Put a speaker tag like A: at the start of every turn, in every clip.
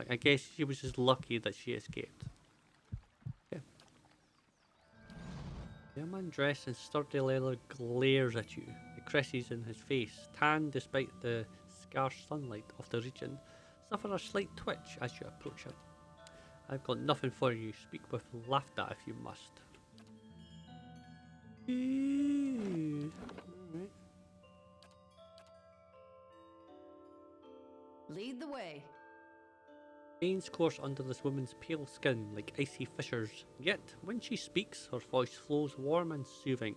A: I guess she was just lucky that she escaped. Okay. The man dressed in sturdy leather glares at you. The creases in his face, tanned despite the scarce sunlight of the region, suffer a slight twitch as you approach him. I've got nothing for you. Speak with Lafda if you must. Alright.
B: Lead the way.
A: Veins course under this woman's pale skin like icy fissures, yet when she speaks, her voice flows warm and soothing.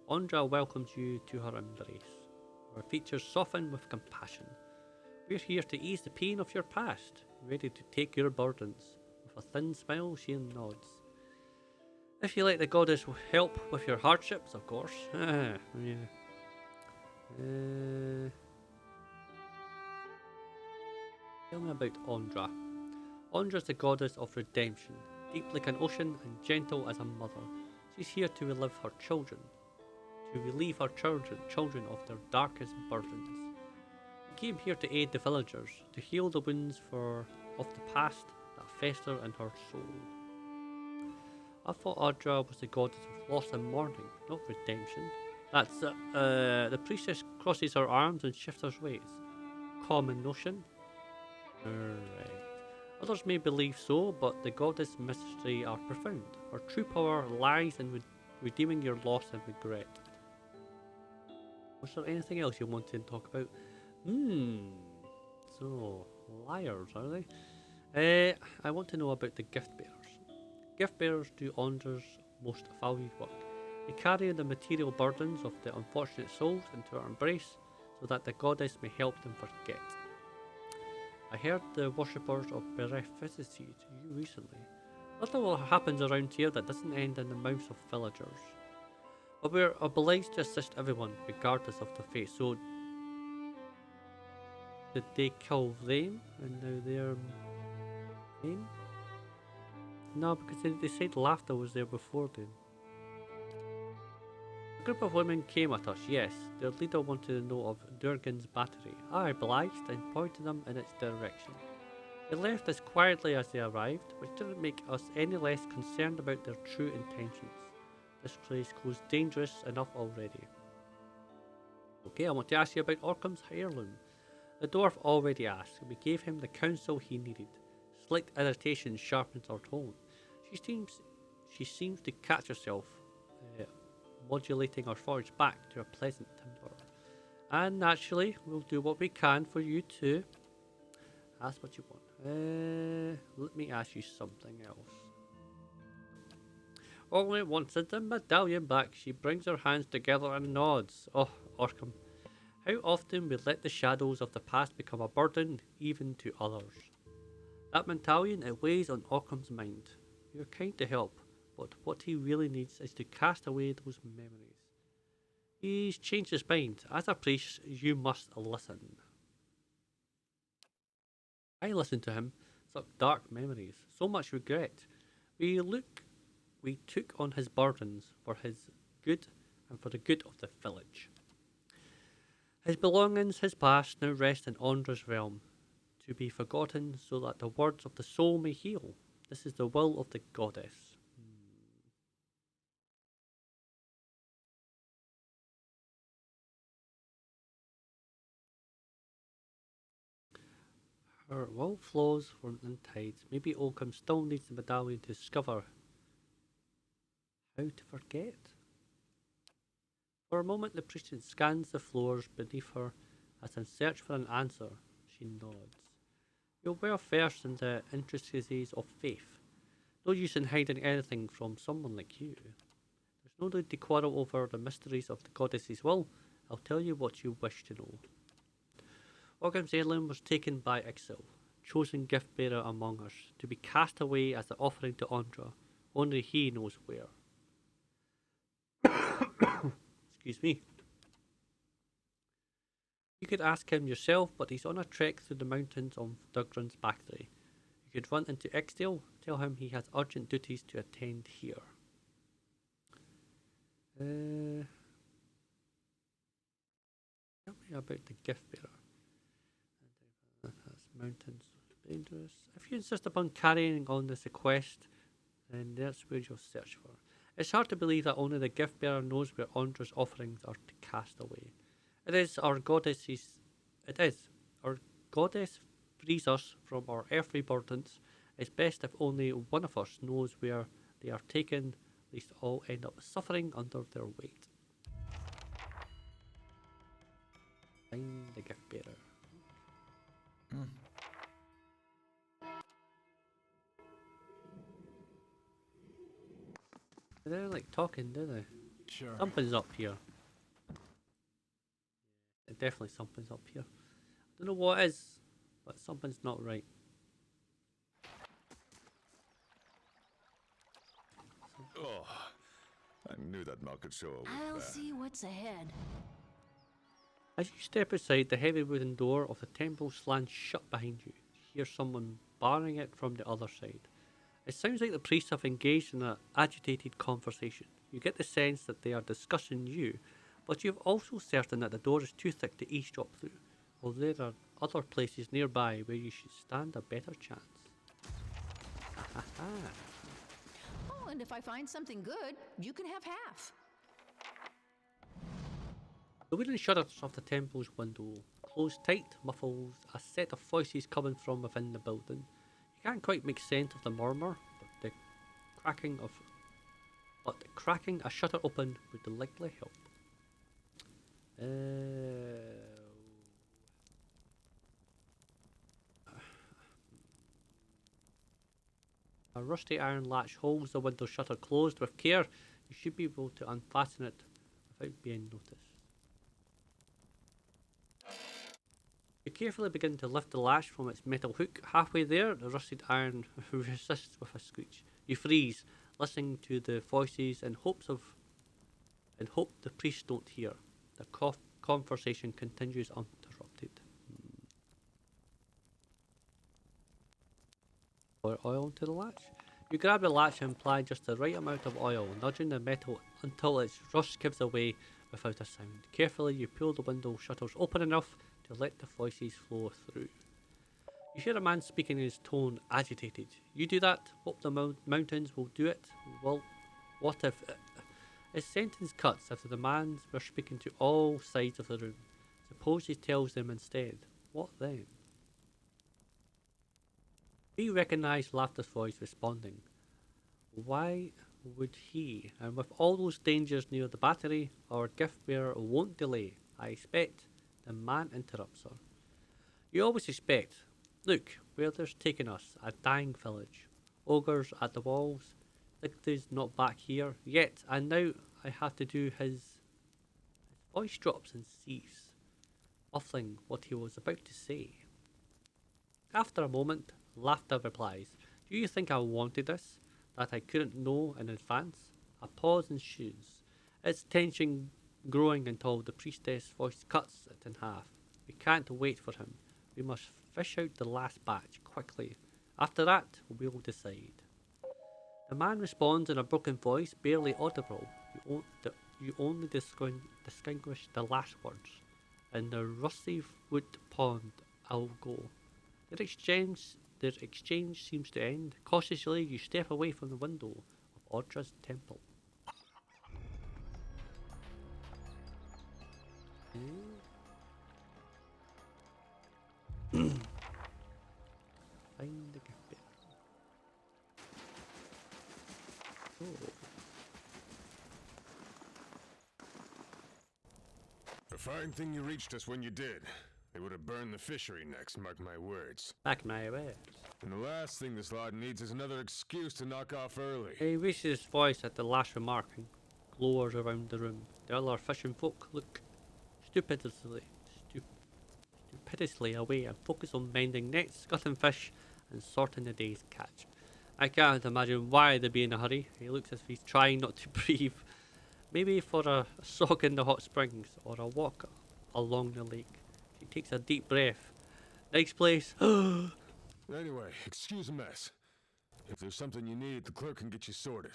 A: Ondra welcomes you to her embrace. Her features soften with compassion. We're here to ease the pain of your past, ready to take your burdens. With a thin smile, she nods. If you let the goddess help with your hardships, of course. Yeah. Tell me about Ondra. Ondra's the goddess of redemption, deep like an ocean and gentle as a mother. She's here to relieve her children, of their darkest burdens. We came here to aid the villagers, to heal the wounds of the past that fester in her soul. I thought Ondra was the goddess of loss and mourning, not redemption. That's the priestess crosses her arms and shifts her ways. Common notion. Alright. Others may believe so, but the goddess' mystery are profound. Her true power lies in redeeming your loss and regret. Was there anything else you wanted to talk about? So, liars, are they? I want to know about the gift bearers. Gift bearers do Ondra's most valued work. They carry the material burdens of the unfortunate souls into her embrace, so that the goddess may help them forget. I heard the worshippers of Bereth visited you recently. Little happens around here that doesn't end in the mouths of villagers. But we're obliged to assist everyone, regardless of their fate. So, did they kill them, and now they're them? No, because they said Lafda was there before then. A group of women came at us, yes. Their leader wanted to know of Durgan's battery. I obliged and pointed them in its direction. They left as quietly as they arrived, which didn't make us any less concerned about their true intentions. This place grows dangerous enough already. Okay, I want to ask you about Orcham's heirloom. The dwarf already asked. We gave him the counsel he needed. Slight irritation sharpens her tone. She seems to catch herself, modulating her forage back to a pleasant timbre. And naturally, we'll do what we can for you too. Ask what you want. Let me ask you something else. Only once in the medallion back, she brings her hands together and nods. Oh, Orcham, how often we let the shadows of the past become a burden, even to others. That medallion, it weighs on Orcham's mind. You're kind to help, but what he really needs is to cast away those memories. He's changed his mind. As a priest, you must listen. I listened to him. Such dark memories, so much regret. We took on his burdens for his good and for the good of the village. His belongings, his past, now rest in Ondra's realm, to be forgotten so that the words of the soul may heal. This is the will of the goddess. Her will flows in tides. Maybe Oakham still needs the medallion to discover how to forget. For a moment, the priestess scans the floors beneath her as in search for an answer. She nods. You're well versed in the intricacies of faith. No use in hiding anything from someone like you. There's no need to quarrel over the mysteries of the goddess's will. I'll tell you what you wish to know. Ockham's heirloom was taken by Ixil, chosen gift bearer among us, to be cast away as an offering to Ondra. Only he knows where. Excuse me. You could ask him yourself, but he's on a trek through the mountains of Dugran's Battery. You could run into Ixdale, tell him he has urgent duties to attend here. Tell me about the gift bearer. That's mountains. Dangerous. If you insist upon carrying on this quest, then that's where you'll search for. It's hard to believe that only the gift bearer knows where Ondra's offerings are to cast away. It is our goddess's. It is our goddess frees us from our earthly burdens. It's best if only one of us knows where they are taken, lest all end up suffering under their weight. Find the gift bearer. They're like talking, do they?
B: Sure.
A: Something's up here. Definitely something's up here. I don't know what it is, but something's not right.
C: Oh, I knew that knock could show a
D: I'll
C: bad.
D: see what's ahead.
A: As you step outside, the heavy wooden door of the temple slams shut behind you. You hear someone barring it from the other side. It sounds like the priests have engaged in an agitated conversation. You get the sense that they are discussing you, but you're also certain that the door is too thick to eavesdrop through, although there are other places nearby where you should stand a better chance.
D: Oh, and if I find something good, you can have half.
A: The wooden shutters of the temple's window close tight, muffles a set of voices coming from within the building. You can't quite make sense of the murmur, but the cracking a shutter open would likely help. A rusty iron latch holds the window shutter closed. With care, you should be able to unfasten it without being noticed. You carefully begin to lift the latch from its metal hook. Halfway there, the rusted iron resists with a screech. You freeze, listening to the voices in hope the priests don't hear. The conversation continues uninterrupted. Pour oil into the latch. You grab the latch and apply just the right amount of oil, nudging the metal until its rust gives away without a sound. Carefully, you pull the window shutters open enough to let the voices flow through. You hear a man speaking in his tone agitated. You do that, hope the mountains will do it. Well, what if... His sentence cuts after the man were speaking to all sides of the room. Suppose he tells them instead. What then? We recognise Lafda's voice responding. Why would he? And with all those dangers near the battery, our gift bearer won't delay. I expect. The man interrupts her. You always expect. Look, where there's taken us, a dying village. Ogres at the walls. Lafda's not back here yet, and now I have to do his voice drops and ceases, muffling what he was about to say. After a moment, Lafda replies, Do you think I wanted this? That I couldn't know in advance? A pause ensues, its tension growing until the priestess' voice cuts it in half. We can't wait for him. We must fish out the last batch quickly. After that, we'll decide. The man responds in a broken voice, barely audible. You only distinguish the last words. In the Russetwood pond, I'll go. Their exchange seems to end. Cautiously, you step away from the window of Outro's temple. Find the gift bearer. Oh.
C: A fine thing you reached us when you did. They would have burned the fishery next, mark my words.
A: Back my words.
C: And the last thing this lot needs is another excuse to knock off early.
A: He raises his voice at the last remark and glowers around the room. The other fishing folk look stupidly away and focus on mending nets, gutting fish, and sorting the day's catch. I can't imagine why they'd be in a hurry. He looks as if he's trying not to breathe. Maybe for a soak in the hot springs or a walk along the lake. He takes a deep breath. Nice place.
C: Anyway, excuse the mess. If there's something you need, the clerk can get you sorted.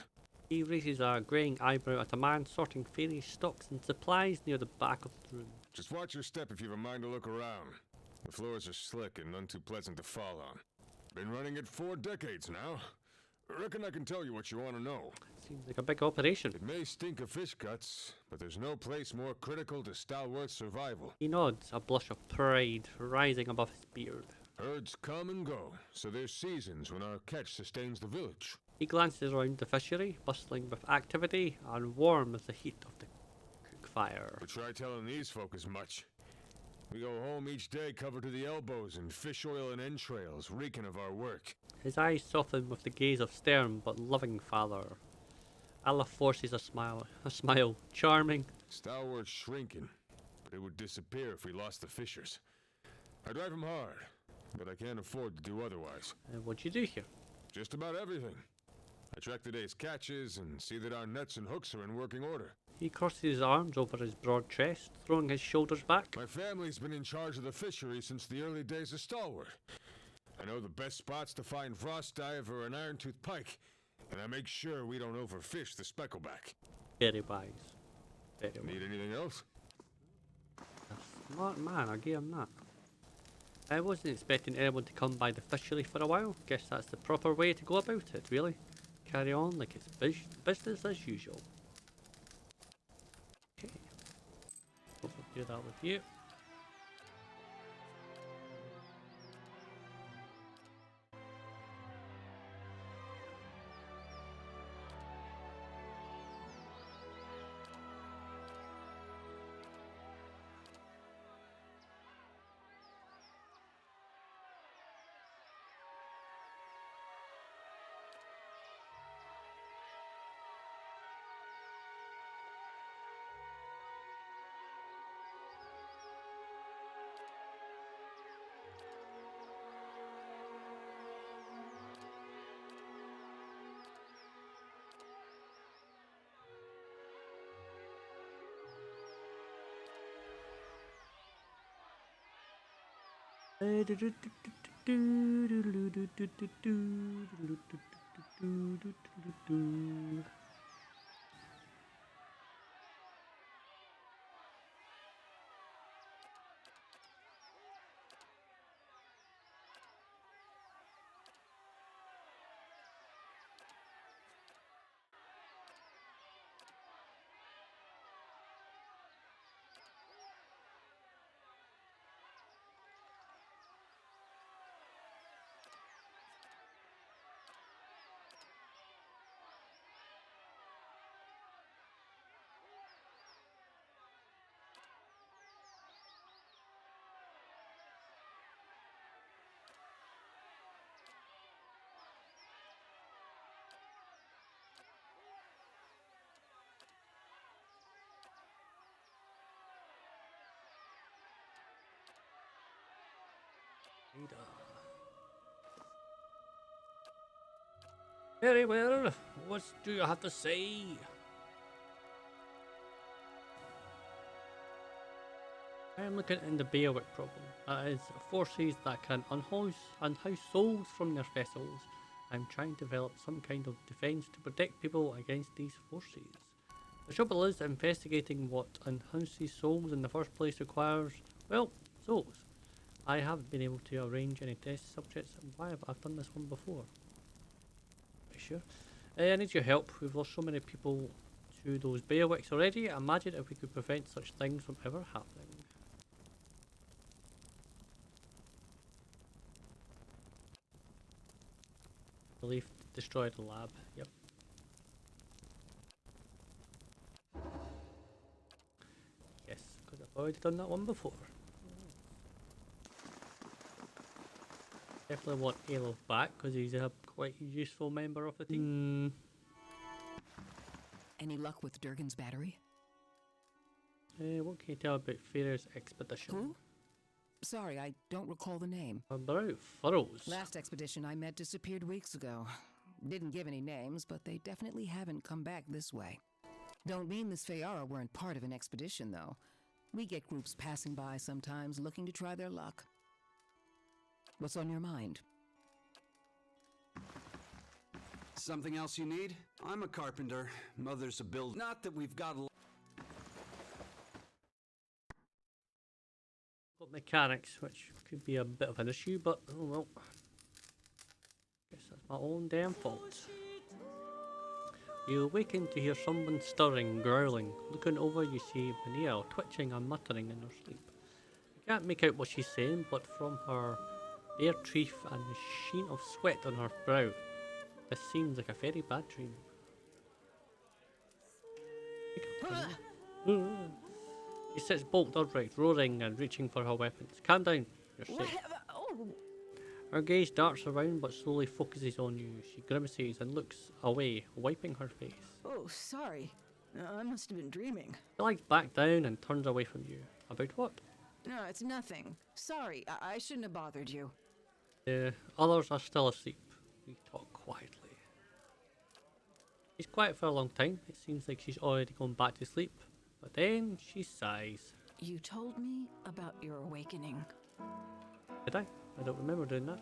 A: He raises a greying eyebrow at a man sorting fairy stocks and supplies near the back of the room.
C: Just watch your step if you've a mind to look around. The floors are slick and none too pleasant to fall on. Been running it 4 decades now. Reckon I can tell you what you want to know.
A: Seems like a big operation.
C: It may stink of fish guts, but there's no place more critical to stalwart survival.
A: He nods, a blush of pride rising above his beard.
C: Herds come and go, so there's seasons when our catch sustains the village.
A: He glances around the fishery, bustling with activity and warm as the heat of the cook fire.
C: But try telling these folk as much. We go home each day covered to the elbows in fish oil and entrails, reeking of our work.
A: His eyes soften with the gaze of stern but loving father. Allah forces a smile, charming.
C: Stalwart's shrinking, but it would disappear if we lost the fishers. I drive him hard, but I can't afford to do otherwise.
A: What'd you do here?
C: Just about everything. I track the day's catches and see that our nets and hooks are in working order.
A: He crosses his arms over his broad chest, throwing his shoulders back.
C: My family's been in charge of the fishery since the early days of Stalwart. I know the best spots to find frost diver and iron-tooth pike, and I make sure we don't overfish the speckleback.
A: Very wise. Very wise.
C: Need anything else?
A: A smart man, I give him that. I wasn't expecting anyone to come by the fishery for a while. Guess that's the proper way to go about it, really. Carry on like it's business as usual. Okay. We'll do that with you. Very well. What do you have to say? I am looking into the bailiwick problem. That is, forces that can unhouse souls from their vessels. I'm trying to develop some kind of defense to protect people against these forces. The trouble is, investigating what unhouses souls in the first place requires, well, souls. I haven't been able to arrange any test subjects. Why have I done this one before? Are you sure? I need your help. We've lost so many people to those bailiwicks already. Imagine if we could prevent such things from ever happening. Belief destroyed the lab. Yep. Yes, because I've already done that one before. Definitely want Alof back because he's a quite useful member of the team.
D: Any luck with Durgan's battery?
A: What can you tell about Farah's expedition?
D: Who? Sorry, I don't recall the name.
A: About furrows.
D: Last expedition I met disappeared weeks ago. Didn't give any names, but they definitely haven't come back this way. Don't mean the Sfeara weren't part of an expedition, though. We get groups passing by sometimes looking to try their luck. What's on your mind?
B: Something else you need? I'm a carpenter. Mother's a builder. Not that we've got a...
A: Got mechanics, which could be a bit of an issue, but oh well. My own damn fault. You awaken to hear someone stirring, growling. Looking over, you see Maneha twitching and muttering in her sleep. You can't make out what she's saying, but from her bare teeth and the sheen of sweat on her brow, this seems like a very bad dream. She sits bolt upright, roaring and reaching for her weapons. Calm down, you're safe. Her gaze darts around but slowly focuses on you. She grimaces and looks away, wiping her face.
E: Oh, sorry. I must have been dreaming.
A: She lies back down and turns away from you. About what?
E: No, it's nothing. Sorry, I shouldn't have bothered you.
A: The others are still asleep. We talk quietly. She's quiet for a long time. It seems like she's already gone back to sleep. But then she sighs.
E: You told me about your awakening.
A: Did I? I don't remember doing that.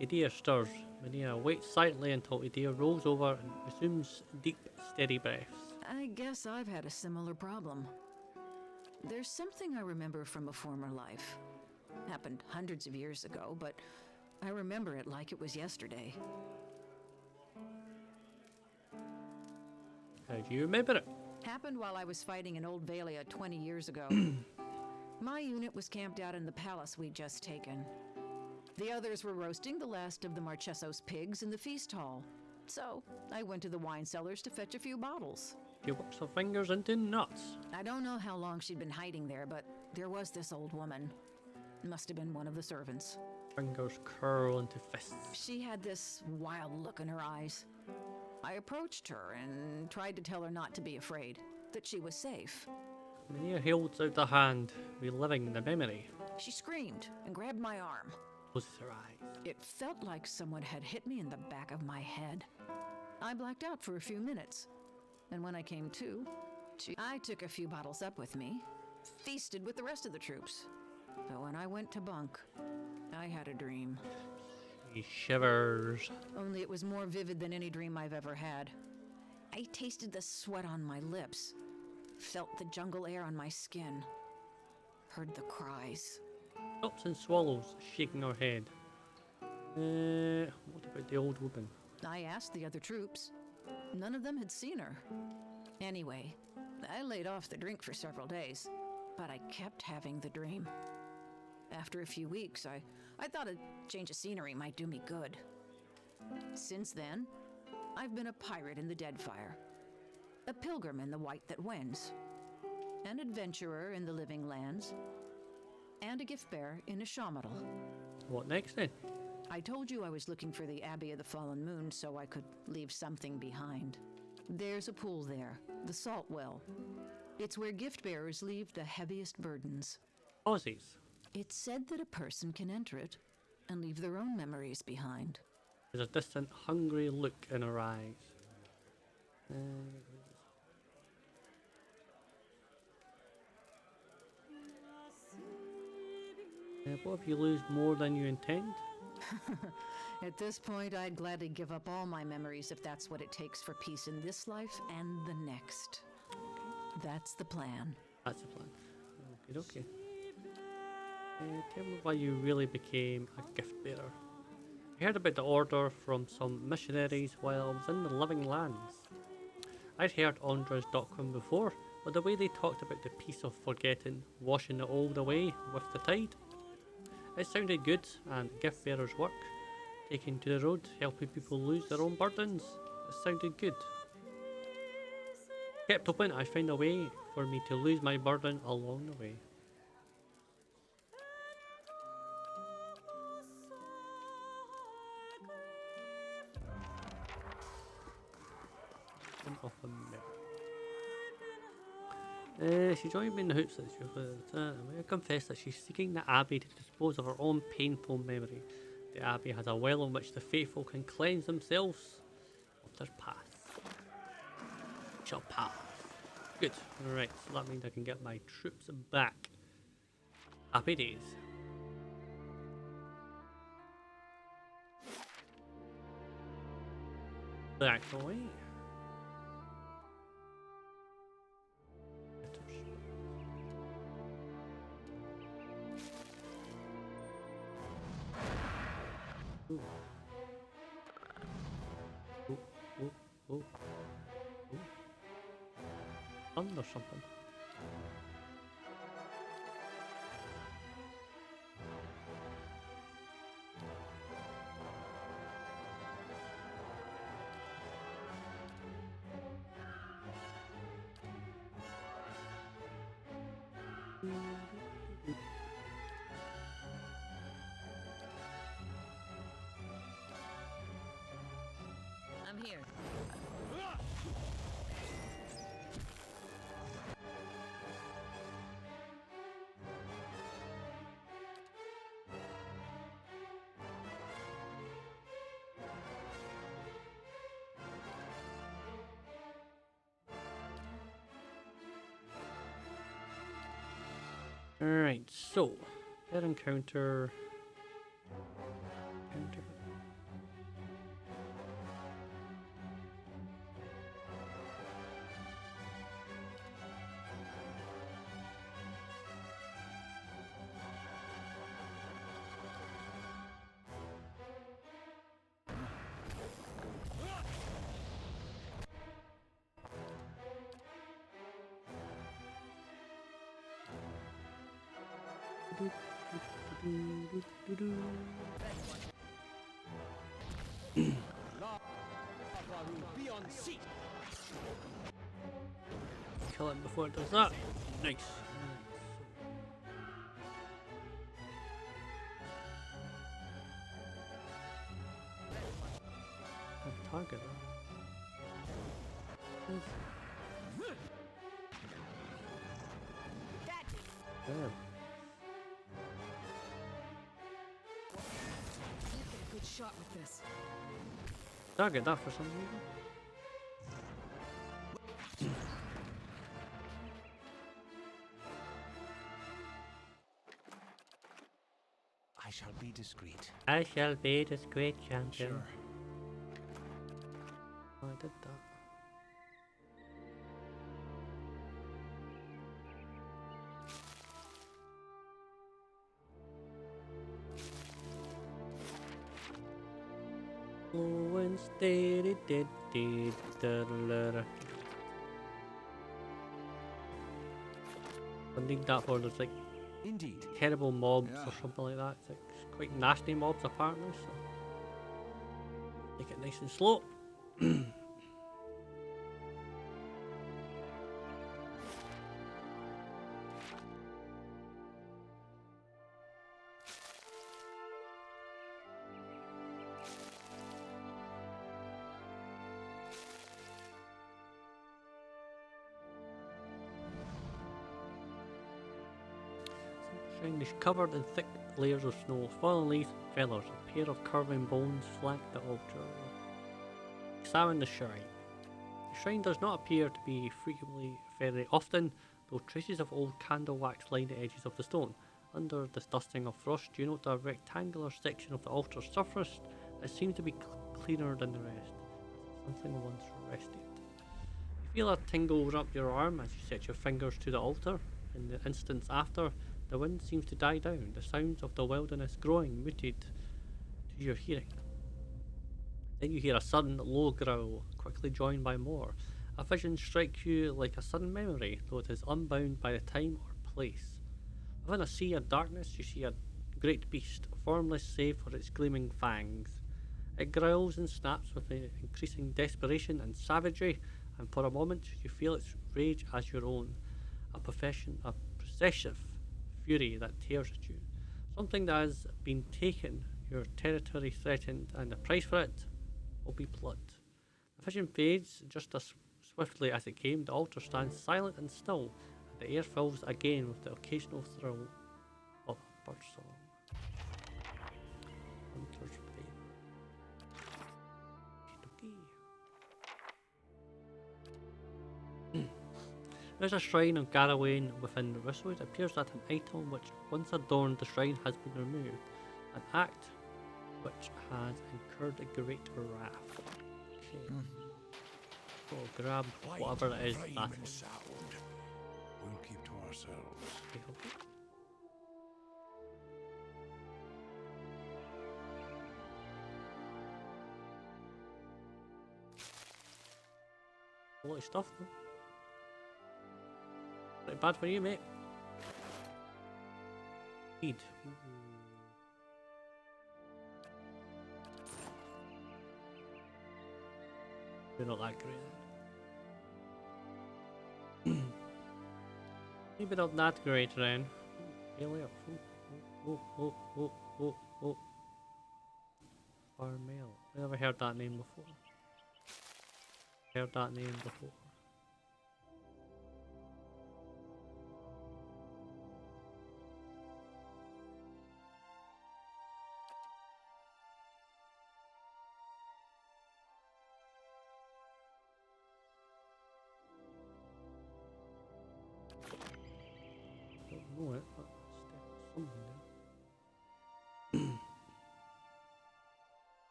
A: Eora stirs. Maneha waits silently until Eora rolls over and resumes deep, steady breaths.
E: I guess I've had a similar problem. There's something I remember from a former life. Happened hundreds of years ago, but I remember it like it was yesterday.
A: How do you remember it?
E: Happened while I was fighting in Old Valia 20 years ago. My unit was camped out in the palace we'd just taken. The others were roasting the last of the Marcheso's pigs in the feast hall. So, I went to the wine cellars to fetch a few bottles.
A: She works her fingers into nuts.
E: I don't know how long she'd been hiding there, but there was this old woman. Must have been one of the servants.
A: Fingers curl into fists.
E: She had this wild look in her eyes. I approached her and tried to tell her not to be afraid, that she was safe.
A: Maneha holds out a hand, reliving the memory.
E: She screamed and grabbed my arm.
A: Closes her eyes.
E: It felt like someone had hit me in the back of my head. I blacked out for a few minutes, and when I came to, I took a few bottles up with me, feasted with the rest of the troops. But when I went to bunk, I had a dream.
A: She shivers.
E: Only it was more vivid than any dream I've ever had. I tasted the sweat on my lips, felt the jungle air on my skin, heard the cries.
A: Stops and swallows, shaking her head. What about the old woman?
E: I asked the other troops. None of them had seen her. Anyway, I laid off the drink for several days, but I kept having the dream. After a few weeks, I thought a change of scenery might do me good. Since then, I've been a pirate in the Deadfire, a pilgrim in the White that Wends, an adventurer in the Living Lands, and a gift bearer in a Shamadal.
A: What next then?
E: I told you I was looking for the Abbey of the Fallen Moon so I could leave something behind. There's a pool there, the Salt Well. It's where gift bearers leave the heaviest burdens.
A: Aussies.
E: It's said that a person can enter it and leave their own memories behind.
A: There's a distant, hungry look in her eyes. What if you lose more than you intend?
E: At this point, I'd gladly give up all my memories if that's what it takes for peace in this life and the next. That's the plan.
A: That's the plan. Okay. Tell me why you really became a gift bearer. I heard about the order from some missionaries while I was in the Living Lands. I'd heard Ondra's doctrine before, but the way they talked about the peace of forgetting, washing it all away with the tide, it sounded good, and gift bearers' work, taking to the road, helping people lose their own burdens, it sounded good. Kept hoping I find a way for me to lose my burden along the way. Of a mirror. She joined me in the hoops that I confess that she's seeking the Abbey to dispose of her own painful memory. The Abbey has a well in which the faithful can cleanse themselves of their past. Shall pass. Good. Alright, so that means I can get my troops back. Happy days. Back away. Oh. Oh. Sun or something.
E: I'm here.
A: Alright, so pet encounter. Kill it before it does that. Nice. Target that. There.
D: Get a good shot with this.
A: Target that for some reason.
B: I shall be discreet.
A: I shall be this great champion.
B: Sure.
A: Oh, I did that. Oh, and steady, did, I need that for there's like
B: Indeed.
A: terrible mobs
B: Yeah.
A: or something like that. It's like quite nasty mobs apparently, so take it nice and slow. Shrine is covered in thick layers of snow, fallen leaves and feathers. A pair of curving bones flank the altar. Examine the shrine. The shrine does not appear to be frequently very often, though traces of old candle wax line the edges of the stone. Under this dusting of frost, you note a rectangular section of the altar's surface that seems to be cleaner than the rest. Something once rested. You feel a tingle run up your arm as you set your fingers to the altar. In the instance after, the wind seems to die down, the sounds of the wilderness growing muted to your hearing. Then you hear a sudden low growl, quickly joined by more. A vision strikes you like a sudden memory, though it is unbound by the time or place. Within a sea of darkness, you see a great beast, formless save for its gleaming fangs. It growls and snaps with increasing desperation and savagery, and for a moment you feel its rage as your own, a possessive fury that tears at you. Something that has been taken, your territory threatened, and the price for it will be blood. The vision fades just as swiftly as it came. The altar stands silent and still, and the air fills again with the occasional thrill of a bird song. Hunter's Fate. There's a shrine of Garawain within Russetwood. It appears that an item which once adorned the shrine has been removed, an act which has incurred a great wrath. Okay. So grab whatever it is that is.
B: Sound. We'll keep to ourselves.
A: Okay. A lot of stuff though. Pretty bad for you, mate. Caed. You're not that great then. Maybe not that great then. Alien. Oh. Farmel. I never heard that name before. Heard that name before. Don't know it, but it's something there.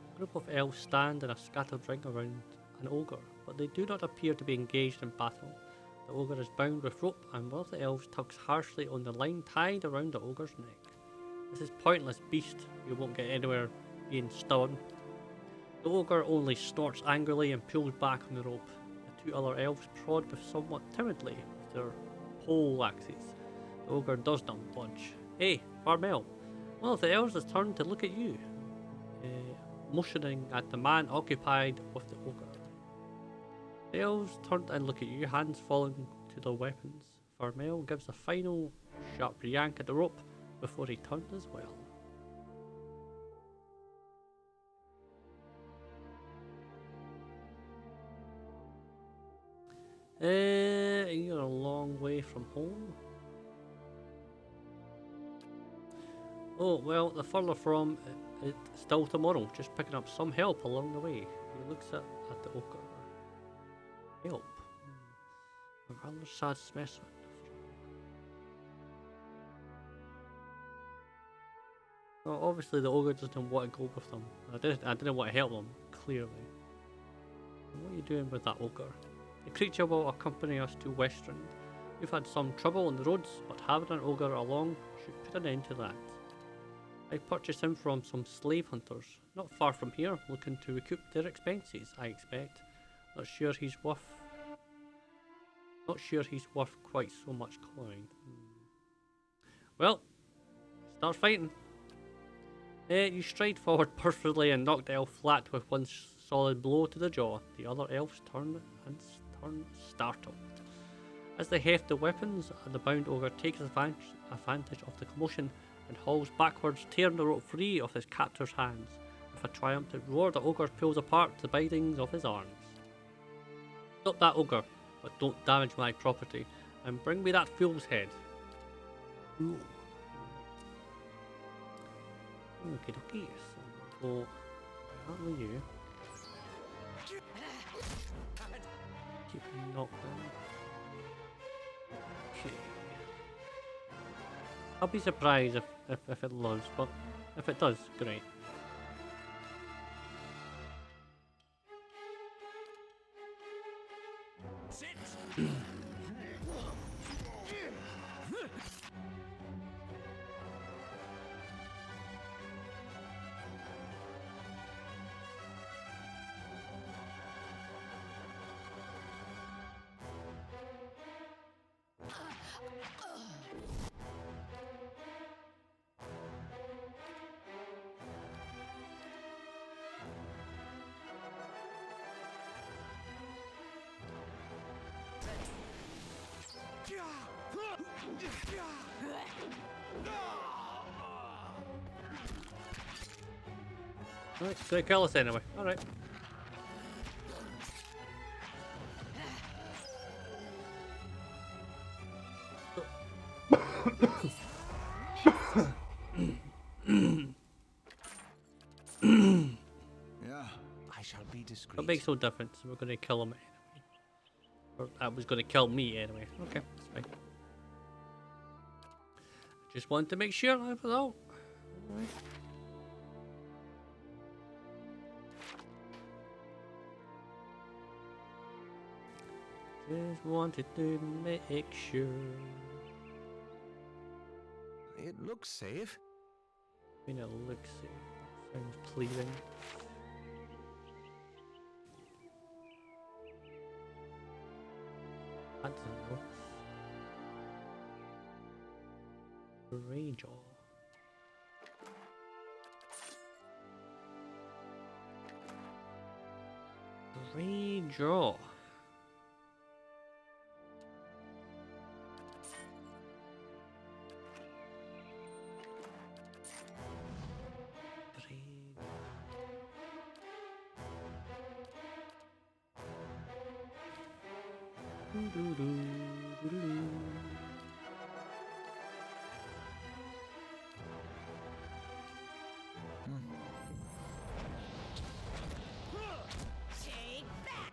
A: A group of elves stand in a scattered ring around an ogre, but they do not appear to be engaged in battle. The ogre is bound with rope, and one of the elves tugs harshly on the line tied around the ogre's neck. This is pointless, beast. You won't get anywhere being stubborn. The ogre only snorts angrily and pulls back on the rope. The two other elves prod with somewhat timidly with their pole axes. The ogre does not budge. Hey, Farmel, one of the elves has turned to look at you, motioning at the man occupied with the ogre. The elves turn and look at you, hands falling to their weapons. Farmel gives a final sharp yank at the rope before he turns as well. You're a long way from home. Oh, well, the further from it's still tomorrow, just picking up some help along the way. He looks at the ogre. Help? A rather sad specimen. Well, obviously the ogre doesn't want to go with them. I didn't want to help them, clearly. What are you doing with that ogre? The creature will accompany us to Westrand. We've had some trouble on the roads, but having an ogre along should put an end to that. I purchased him from some slave hunters, not far from here, looking to recoup their expenses, I expect. Not sure he's worth quite so much coin. Well, start fighting. You stride forward perfectly and knock the elf flat with one solid blow to the jaw. The other elves turn startled. As they heft the weapons, the bound ogre takes advantage of the commotion and hauls backwards, tearing the rope free of his captor's hands. With a triumphant roar, the ogre pulls apart the bindings of his arms. Stop that ogre, but don't damage my property, and bring me that fool's head. Ooh. Okie dokie, so we'll go out with you. Keep him knocked down. Okay. I'll be surprised if it loads, but if it does, great. Alright, so they kill us anyway. Alright.
B: Yeah, I shall be discreet.
A: What makes no difference? We're gonna kill him anyway. Or that was gonna kill me anyway. Okay, that's fine. Just wanted to make sure I was out. Alright. Just wanted to make sure.
B: It looks safe.
A: I mean, it looks safe. Sounds pleasing. That's a nook. Ranger. Ranger.
E: Take that!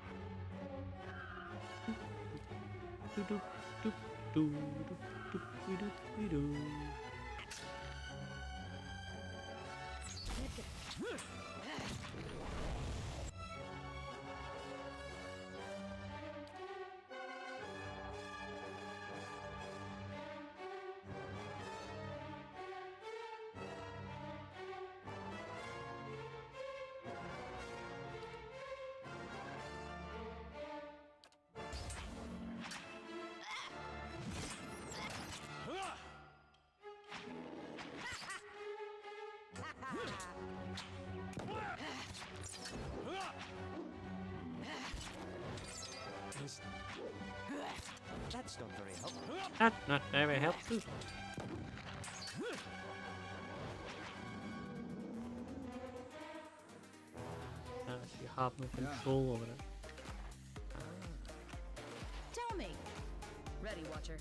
F: That's not very helpful.
A: That's not very helpful. As you have no control over it.
E: Tell me. Ready, Watcher.